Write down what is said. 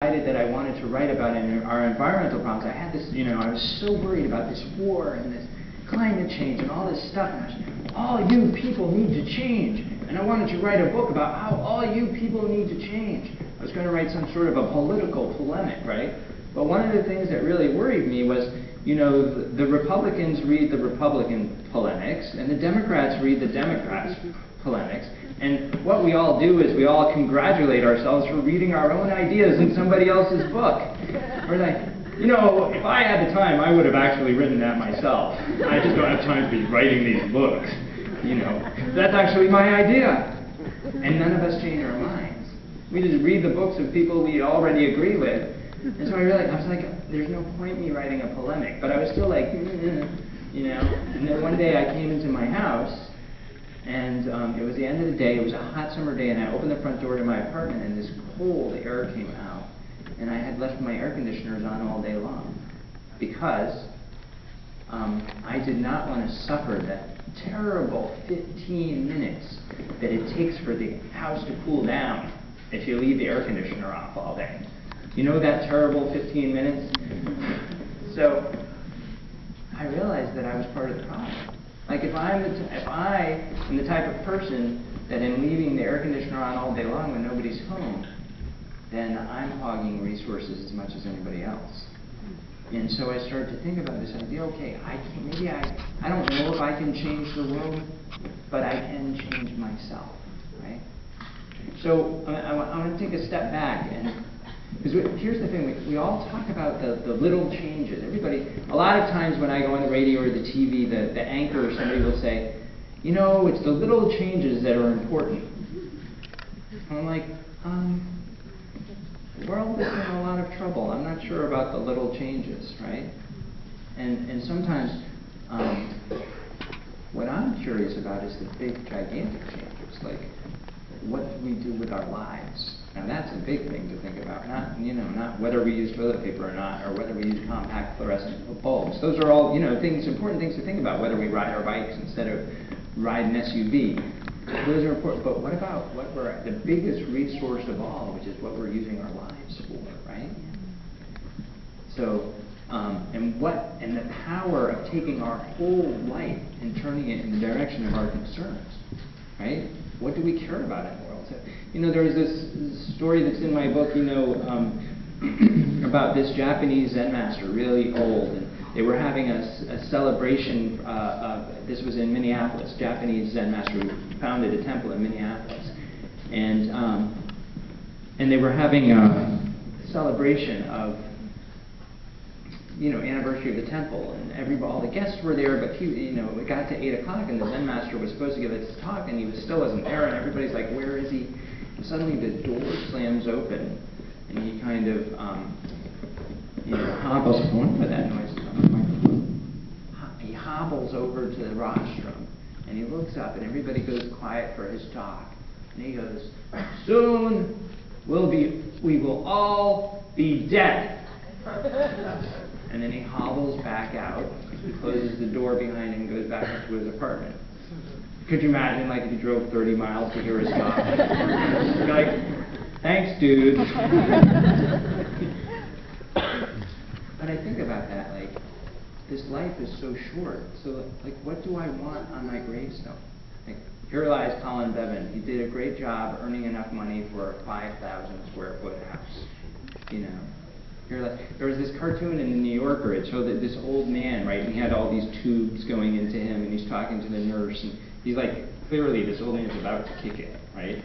decided that I wanted to write about our environmental problems, I had this, I was so worried about this war and this climate change and all this stuff. And I was, all you people need to change. And I wanted to write a book about how all you people need to change. I was going to write some sort of a political polemic, right? But one of the things that really worried me was, the Republicans read the Republican polemics, and the Democrats read the Democrats' polemics. And what we all do is we all congratulate ourselves for reading our own ideas in somebody else's book. We're like, if I had the time, I would have actually written that myself. I just don't have time to be writing these books. That's actually my idea. And none of us change our minds. We just read the books of people we already agree with. And so I was like, there's no point in me writing a polemic. But I was still like, And then one day I came into my house, and it was the end of the day. It was a hot summer day, and I opened the front door to my apartment, and this cold air came out. And I had left my air conditioners on all day long because I did not want to suffer that terrible 15 minutes that it takes for the house to cool down if you leave the air conditioner off all day. You know that terrible 15 minutes? So I realized that I was part of the problem. Like if I am the type of person that am leaving the air conditioner on all day long when nobody's home, then I'm hogging resources as much as anybody else. And so I started to think about this idea, okay, I don't know if I can change the world, but I can change myself, right? So I want to take a step back, because here's the thing, we all talk about the little changes. A lot of times when I go on the radio or the TV, the anchor or somebody will say, it's the little changes that are important. And I'm like, the world is in a lot of trouble. I'm not sure about the little changes, right? And sometimes what I'm curious about is the big, gigantic changes, like what do we do with our lives? Now that's a big thing to think about, not whether we use toilet paper or not, or whether we use compact fluorescent bulbs. Those are all, important things to think about, whether we ride our bikes instead of ride an SUV. Those are important, but what about the biggest resource of all, which is what we're using our lives for, right? So, and the power of taking our whole life and turning it in the direction of our concerns, right? What do we care about in the world? So, there's this story that's in my book, about this Japanese Zen master, really old, and they were having a celebration. This was in Minneapolis. Japanese Zen master who founded a temple in Minneapolis, and they were having a celebration of anniversary of the temple, and all the guests were there. But it got to 8 o'clock, and the Zen master was supposed to give his talk, and he still wasn't there. And everybody's like, "Where is he?" And suddenly the door slams open, and he kind of hobbles. I wonder what that noise is on the microphone. He hobbles over to the rostrum, and he looks up, and everybody goes quiet for his talk. And he goes, "Soon we will all be dead." And then he hobbles back out, he closes the door behind him, and goes back up to his apartment. Could you imagine, like, if you drove 30 miles to hear his talk? You're like, "Thanks, dude." But I think about that, like, this life is so short. So, like, what do I want on my gravestone? Like, here lies Colin Beavan. He did a great job earning enough money for a 5,000 square foot house. There was this cartoon in the New Yorker. It showed that this old man, right, and he had all these tubes going into him, and he's talking to the nurse, and he's like, clearly this old man's about to kick it, right?